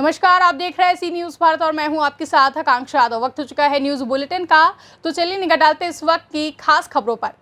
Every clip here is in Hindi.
नमस्कार, आप देख रहे हैं सी न्यूज़ भारत और मैं हूं आपके साथ आकांक्षा यादव। वक्त हो चुका है न्यूज़ बुलेटिन का, तो चलिए निगाह डालते हैं इस वक्त की खास खबरों पर।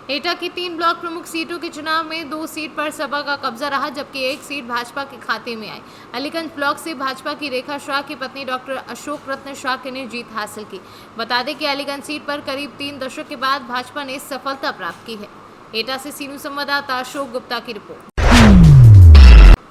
एटा की 3 ब्लॉक प्रमुख सीटों के चुनाव में 2 सीट पर सपा का कब्जा रहा, जबकि 1 सीट भाजपा के खाते में आई। अलीगंज ब्लॉक से भाजपा की रेखा शाह की पत्नी डॉक्टर अशोक रत्न शाह ने जीत हासिल की। बता दें कि अलीगंज सीट पर करीब 3 दशक के बाद भाजपा ने सफलता प्राप्त की है। एटा से सीनू संवाददाता अशोक गुप्ता की रिपोर्ट।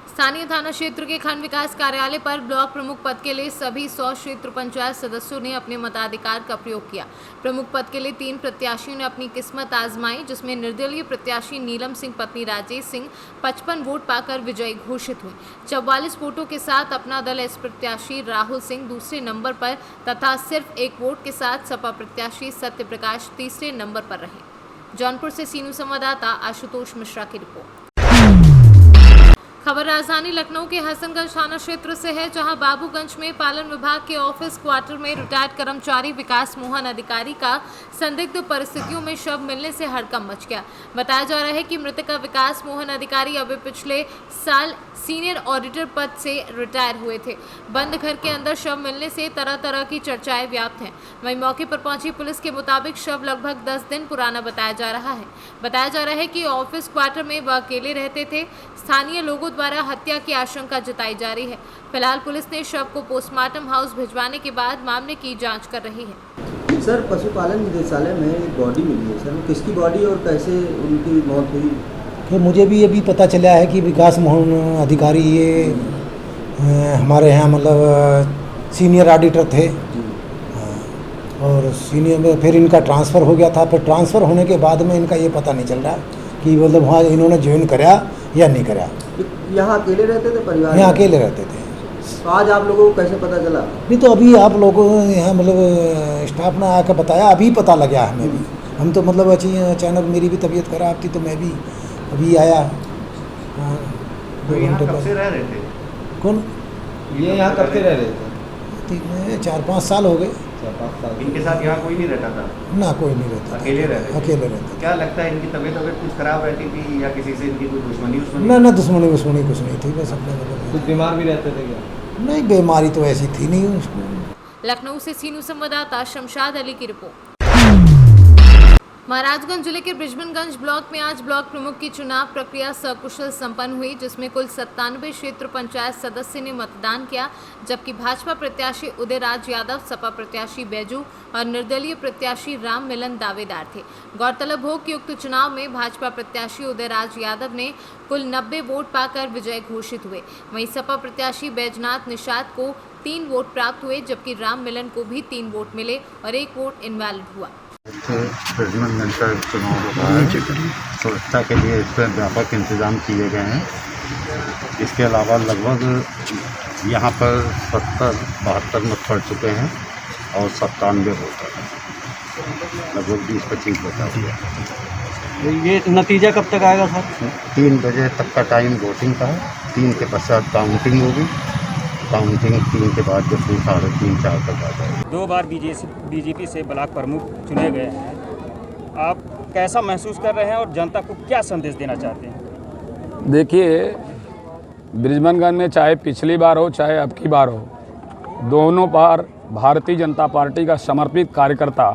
स्थानीय थाना क्षेत्र के खंड विकास कार्यालय पर ब्लॉक प्रमुख पद के लिए सभी 100 क्षेत्र पंचायत सदस्यों ने अपने मताधिकार का प्रयोग किया। प्रमुख पद के लिए 3 प्रत्याशियों ने अपनी किस्मत आजमाई, जिसमें निर्दलीय प्रत्याशी नीलम सिंह पत्नी राजेश सिंह 55 वोट पाकर विजयी घोषित हुई। 44 वोटों के साथ अपना दल एस प्रत्याशी राहुल सिंह दूसरे नंबर पर तथा सिर्फ 1 वोट के साथ सपा प्रत्याशी सत्य प्रकाश तीसरे नंबर पर रहे। जौनपुर से सीनू संवाददाता आशुतोष मिश्रा की रिपोर्ट। खबर राजधानी लखनऊ के हसनगंज थाना क्षेत्र से है, जहां बाबूगंज में पालन विभाग के ऑफिस क्वार्टर में रिटायर्ड कर्मचारी विकास मोहन अधिकारी का संदिग्ध परिस्थितियों में शव मिलने से हड़कंप मच गया। बताया जा रहा है कि मृतक विकास मोहन अधिकारी अभी पिछले साल सीनियर ऑडिटर पद से रिटायर हुए थे। बंद घर के अंदर शव मिलने से तरह तरह की चर्चाएं व्याप्त हैं। वहीं मौके पर पहुंची पुलिस के मुताबिक शव लगभग 10 दिन पुराना बताया जा रहा है। बताया जा रहा है कि ऑफिस क्वार्टर में वह अकेले रहते थे। स्थानीय लोगों द्वारा हत्या की आशंका जताई जा रही है। फिलहाल पुलिस ने शव को पोस्टमार्टम हाउस भिजवाने के बाद मामले की जांच कर रही है। सर, पशुपालन निदेशालय में एक बॉडी मिली है सर, किसकी बॉडी और कैसे उनकी मौत हुई? तो मुझे भी अभी पता चला है कि विकास मोहन अधिकारी ये हमारे यहाँ मतलब सीनियर ऑडिटर थे और सीनियर में फिर इनका ट्रांसफ़र हो गया था। फिर ट्रांसफ़र होने के बाद में इनका ये पता नहीं चल रहा कि मतलब वहाँ इन्होंने ज्वाइन कराया या नहीं कराया। यहाँ अकेले रहते थे परिवार? यहाँ अकेले रहते थे। तो आज आप लोगों को कैसे पता चला? नहीं तो अभी आप लोगों यहाँ मतलब स्टाफ ने आकर बताया, अभी पता लगा हमें भी। हम तो मतलब अचानक मेरी भी तबीयत खराब थी तो मैं भी अभी आया। 2 घंटे कब से रह रहे थे? कौन? ये यहाँ कब से रह रहे थे? 4-5 साल हो गए। 4-5 साल। इनके साथ यहाँ कोई नहीं रहता था? ना, कोई नहीं रहता। अकेले रहते? अकेले रहते। क्या लगता है इनकी तबीयत कुछ खराब रहती थी या किसी से इनकी कोई दुश्मनी? ना दुश्मनी कुछ नहीं थी, बस अपने मतलब। कुछ बीमार भी रहते थे क्या? नहीं, बीमारी तो ऐसी थी नहीं उसको। लखनऊ से सीनू संवाददाता शमशाद अली की रिपोर्ट। महाराजगंज जिले के बृजमनगंज ब्लॉक में आज ब्लॉक प्रमुख की चुनाव प्रक्रिया सकुशल संपन्न हुई, जिसमें कुल 97 क्षेत्र पंचायत सदस्य ने मतदान किया, जबकि भाजपा प्रत्याशी उदयराज यादव, सपा प्रत्याशी बैजू और निर्दलीय प्रत्याशी राम मिलन दावेदार थे। गौरतलब हो कि उक्त चुनाव में भाजपा प्रत्याशी उदयराज यादव ने कुल 90 वोट पाकर विजय घोषित हुए। वहीं सपा प्रत्याशी बैजनाथ निषाद को 3 वोट प्राप्त हुए, जबकि राम मिलन को भी 3 वोट मिले और 1 वोट इनवैलिड हुआ। बृजमनगंज का चुनाव होता है, सुरक्षा के लिए इस पर व्यापक इंतजाम किए गए हैं। इसके अलावा लगभग यहाँ पर 70-72 मत पड़ चुके हैं और 97 वोटर हैं, लगभग 20-25 बचा हुआ है। ये नतीजा कब तक आएगा सर? 3 बजे तक का टाइम वोटिंग का है। 3 के पश्चात काउंटिंग होगी। काउंटिंग 3 के बाद जब 3-4 तक आ जाएगी। 2 बार बीजेपी से ब्लॉक प्रमुख चुने गए हैं, आप कैसा महसूस कर रहे हैं और जनता को क्या संदेश देना चाहते हैं? देखिए, बृजमनगंज में चाहे पिछली बार हो चाहे अब की बार हो, दोनों बार भारतीय जनता पार्टी का समर्पित कार्यकर्ता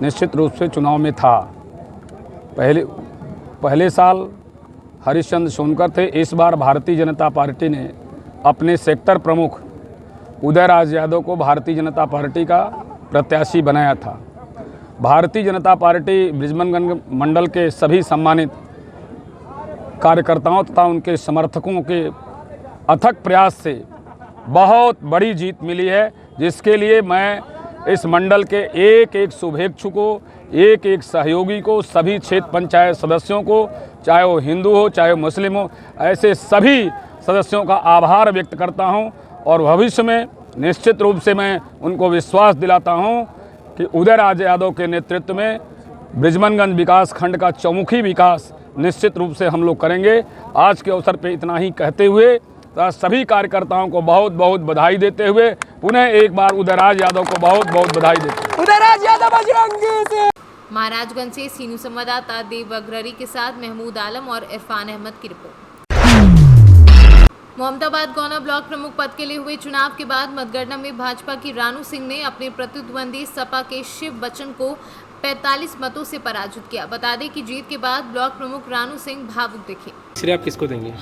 निश्चित रूप से चुनाव में था। पहले साल हरिश्चंद्र सोनकर थे। इस बार भारतीय जनता पार्टी ने अपने सेक्टर प्रमुख उदयराज यादव को भारतीय जनता पार्टी का प्रत्याशी बनाया था। भारतीय जनता पार्टी बृजमनगंज मंडल के सभी सम्मानित कार्यकर्ताओं तथा उनके समर्थकों के अथक प्रयास से बहुत बड़ी जीत मिली है, जिसके लिए मैं इस मंडल के एक शुभेच्छु को, एक सहयोगी को, सभी क्षेत्र पंचायत सदस्यों को, चाहे वो हिंदू हो चाहे वो मुस्लिम हो, ऐसे सभी सदस्यों का आभार व्यक्त करता हूं और भविष्य में निश्चित रूप से मैं उनको विश्वास दिलाता हूं कि उदयराज यादव के नेतृत्व में बृजमनगंज विकास खंड का चौमुखी विकास निश्चित रूप से हम लोग करेंगे। आज के अवसर पे इतना ही कहते हुए सभी कार्यकर्ताओं को बहुत बहुत बधाई देते हुए पुनः एक बार उदयराज यादव को बहुत बहुत बधाई देते। उदयराज यादव बजरंगी से। महाराजगंज से सीनू संवाददाता देव अग्ररी के साथ महमूद आलम और इरफान अहमद की रिपोर्ट। मोहम्मदाबाद गौना ब्लॉक प्रमुख पद के लिए हुए चुनाव के बाद मतगणना में भाजपा की रानू सिंह ने अपने प्रतिद्वंदी सपा के शिव बच्चन को 45 मतों से पराजित किया। बता दें कि जीत के बाद ब्लॉक प्रमुख रानू सिंह भावुक दिखे। सिर्फ आप किसको देंगे?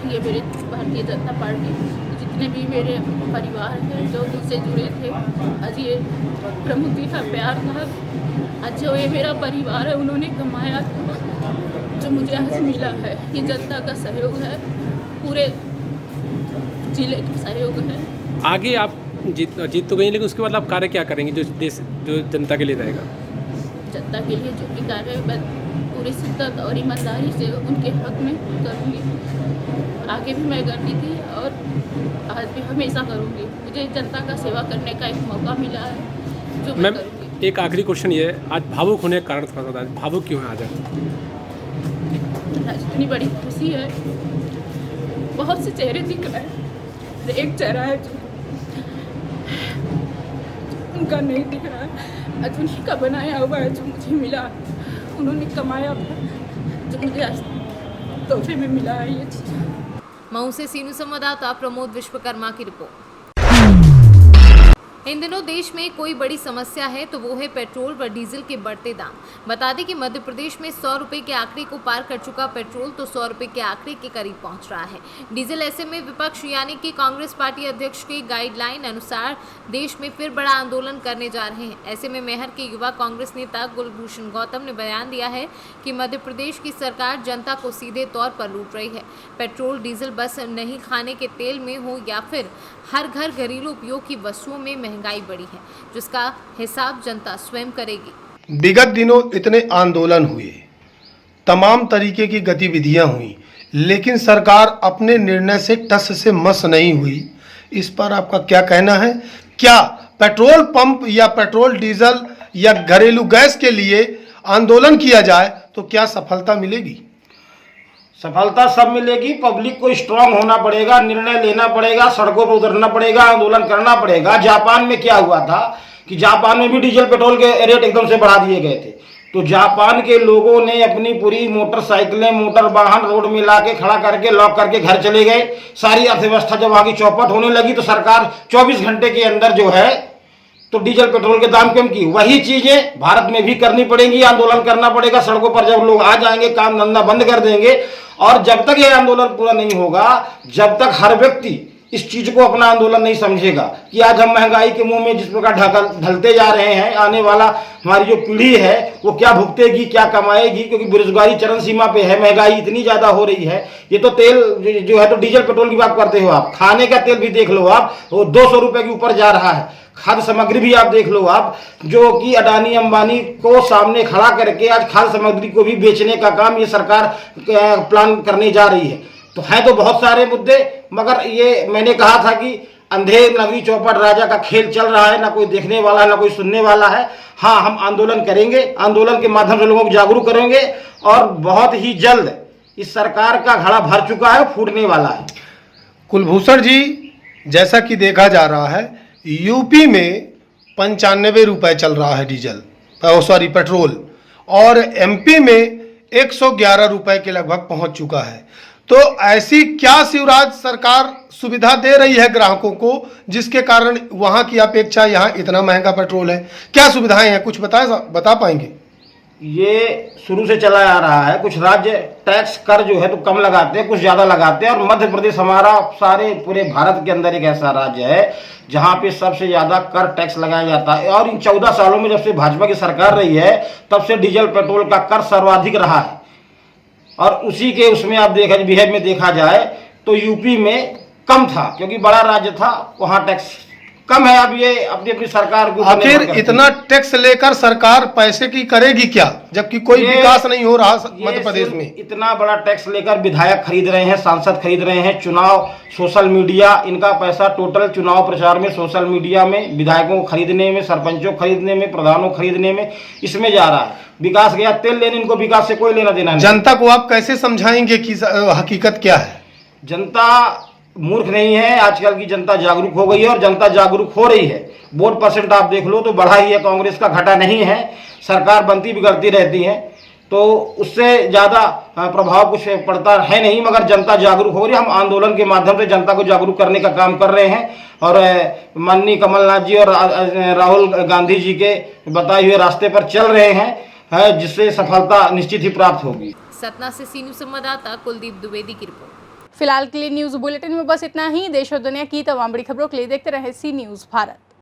ये मेरे भारतीय जनता पार्टी जितने भी मेरे परिवार हैं जो मुझसे जुड़े थे, आज ये प्रमुख जी का प्यार था, आज जो ये मेरा परिवार है उन्होंने कमाया था, जो मुझे आज मिला है ये जनता का सहयोग है, पूरे जिले का सहयोग है। आगे आप जीत तो गई, लेकिन उसके बाद आप कार्य क्या करेंगे जो जनता के लिए रहेगा? जनता के लिए जो भी कार्य है मैं पूरी शिद्दत और ईमानदारी से उनके हक में करूँगी। आगे भी मैं करती थी और आज भी हमेशा करूँगी। मुझे जनता का सेवा करने का एक मौका मिला है जो मैं करूँगी। एक आखिरी क्वेश्चन ये है, आज भावुक होने का कारण थोड़ा सा बताएं, भावुक क्यों है आज? आज इतनी बड़ी खुशी है, बहुत से चेहरे दिख रहे हैं, एक चेहरा है जो उनका नहीं दिख रहा है, आज उन्हीं का बनाया हुआ है जो मुझे मिला, उन्होंने कमाया जो मुझे आज तोहफे में मिला है ये चीज़। मऊ से सीनू संवाददाता प्रमोद विश्वकर्मा की रिपोर्ट। इन दिनों देश में कोई बड़ी समस्या है तो वो है पेट्रोल व डीजल के बढ़ते दाम। बता दें कि मध्य प्रदेश में 100 रुपये के आंकड़े को पार कर चुका पेट्रोल तो 100 रुपये के आंकड़े के करीब पहुंच रहा है डीजल। ऐसे में विपक्ष यानी कि कांग्रेस पार्टी अध्यक्ष की गाइडलाइन अनुसार देश में फिर बड़ा आंदोलन करने जा रहे हैं। ऐसे में मैहर के युवा कांग्रेस नेता कुलभूषण गौतम ने बयान दिया है कि मध्य प्रदेश की सरकार जनता को सीधे तौर पर लूट रही है। पेट्रोल डीजल बस नहीं खाने के तेल में हो या फिर हर घर घरेलू उपयोग की वस्तुओं में महंगाई बढ़ी है, जिसका हिसाब जनता स्वयं करेगी। विगत दिनों इतने आंदोलन हुए, तमाम तरीके की गतिविधियां हुई, लेकिन सरकार अपने निर्णय से टस से मस नहीं हुई। इस पर आपका क्या कहना है? क्या पेट्रोल पंप या पेट्रोल डीजल या घरेलू गैस के लिए आंदोलन किया जाए तो क्या सफलता मिलेगी? सफलता सब मिलेगी। पब्लिक को स्ट्रांग होना पड़ेगा, निर्णय लेना पड़ेगा, सड़कों पर उतरना पड़ेगा, आंदोलन करना पड़ेगा। जापान में क्या हुआ था कि जापान में भी डीजल पेट्रोल के रेट एकदम से बढ़ा दिए गए थे, तो जापान के लोगों ने अपनी पूरी मोटरसाइकिलें, मोटर वाहन रोड में ला के खड़ा करके लॉक करके घर चले गए। सारी अर्थव्यवस्था जब वहां की चौपट होने लगी तो सरकार 24 घंटे के अंदर जो है तो डीजल पेट्रोल के दाम कम की। वही चीजें भारत में भी करनी पड़ेंगी, आंदोलन करना पड़ेगा। सड़कों पर जब लोग आ जाएंगे, काम धंधा बंद कर देंगे, और जब तक यह आंदोलन पूरा नहीं होगा, जब तक हर व्यक्ति इस चीज को अपना आंदोलन नहीं समझेगा कि आज हम महंगाई के मुंह में जिस प्रकार ढलते जा रहे हैं, आने वाला हमारी जो पीढ़ी है वो क्या भुगतेगी, क्या कमाएगी, क्योंकि बेरोजगारी चरम सीमा पे है, महंगाई इतनी ज्यादा हो रही है। ये तो तेल जो है तो डीजल पेट्रोल की बात करते हो आप, खाने का तेल भी देख लो आप, वो 200 रुपए के ऊपर जा रहा है। खाद्य सामग्री भी आप देख लो आप, जो कि अडानी अंबानी को सामने खड़ा करके आज खाद्य सामग्री को भी बेचने का काम ये सरकार प्लान करने जा रही है। तो है तो बहुत सारे मुद्दे, मगर ये मैंने कहा था कि अंधेर नगरी चौपट राजा का खेल चल रहा है, ना कोई देखने वाला है ना कोई सुनने वाला है। हाँ, हम आंदोलन करेंगे, आंदोलन के माध्यम से लोगों को जागरूक करेंगे और बहुत ही जल्द इस सरकार का घड़ा भर चुका है, फूटने वाला है। कुलभूषण जी, जैसा कि देखा जा रहा है यूपी में 95 रुपये चल रहा है डीजल, पेट्रोल, और एमपी में 111 रुपये के लगभग पहुंच चुका है। तो ऐसी क्या शिवराज सरकार सुविधा दे रही है ग्राहकों को जिसके कारण वहां की अपेक्षा यहाँ इतना महंगा पेट्रोल है? क्या सुविधाएं हैं, कुछ बता पाएंगे? ये शुरू से चला आ रहा है। कुछ राज्य टैक्स कर जो है तो कम लगाते हैं, कुछ ज़्यादा लगाते हैं, और मध्य प्रदेश हमारा सारे पूरे भारत के अंदर एक ऐसा राज्य है जहाँ पे सबसे ज़्यादा कर टैक्स लगाया जाता है। और इन 14 सालों में जब से भाजपा की सरकार रही है तब से डीजल पेट्रोल का कर सर्वाधिक रहा है। और उसी के उसमें आप बिहेव में देखा जाए तो यूपी में कम था, क्योंकि बड़ा राज्य था, वहाँ टैक्स कम है। अब ये अपनी अपनी सरकार को आखिर इतना टैक्स लेकर सरकार पैसे की करेगी क्या, जबकि कोई विकास नहीं हो रहा मध्य प्रदेश में? इतना बड़ा टैक्स लेकर विधायक खरीद रहे हैं, सांसद खरीद रहे हैं, चुनाव, सोशल मीडिया, इनका पैसा टोटल चुनाव प्रचार में, सोशल मीडिया में, विधायकों को खरीदने में, सरपंचों खरीदने में, प्रधानों खरीदने में, इसमें जा रहा है। विकास गया तेल लेने, इनको विकास से कोई लेना देना नहीं। जनता को आप कैसे समझाएंगे कि हकीकत क्या है? जनता मूर्ख नहीं है, आजकल की जनता जागरूक हो गई है और जनता जागरूक हो रही है। वोट परसेंट आप देख लो तो बढ़ा ही है, कांग्रेस का घटा नहीं है। सरकार बनती बिगड़ती रहती है, तो उससे ज़्यादा प्रभाव कुछ पड़ता है नहीं, मगर जनता जागरूक हो रही है। हम आंदोलन के माध्यम से जनता को जागरूक करने का काम कर रहे हैं और माननीय कमलनाथ जी और राहुल गांधी जी के बताए हुए रास्ते पर चल रहे हैं, जिससे सफलता निश्चित ही प्राप्त होगी। सतना से सी न्यूज़ संवाददाता कुलदीप द्विवेदी की रिपोर्ट। फिलहाल के लिए न्यूज बुलेटिन में बस इतना ही। देश और दुनिया की तमाम बड़ी खबरों के लिए देखते रहे सी न्यूज भारत।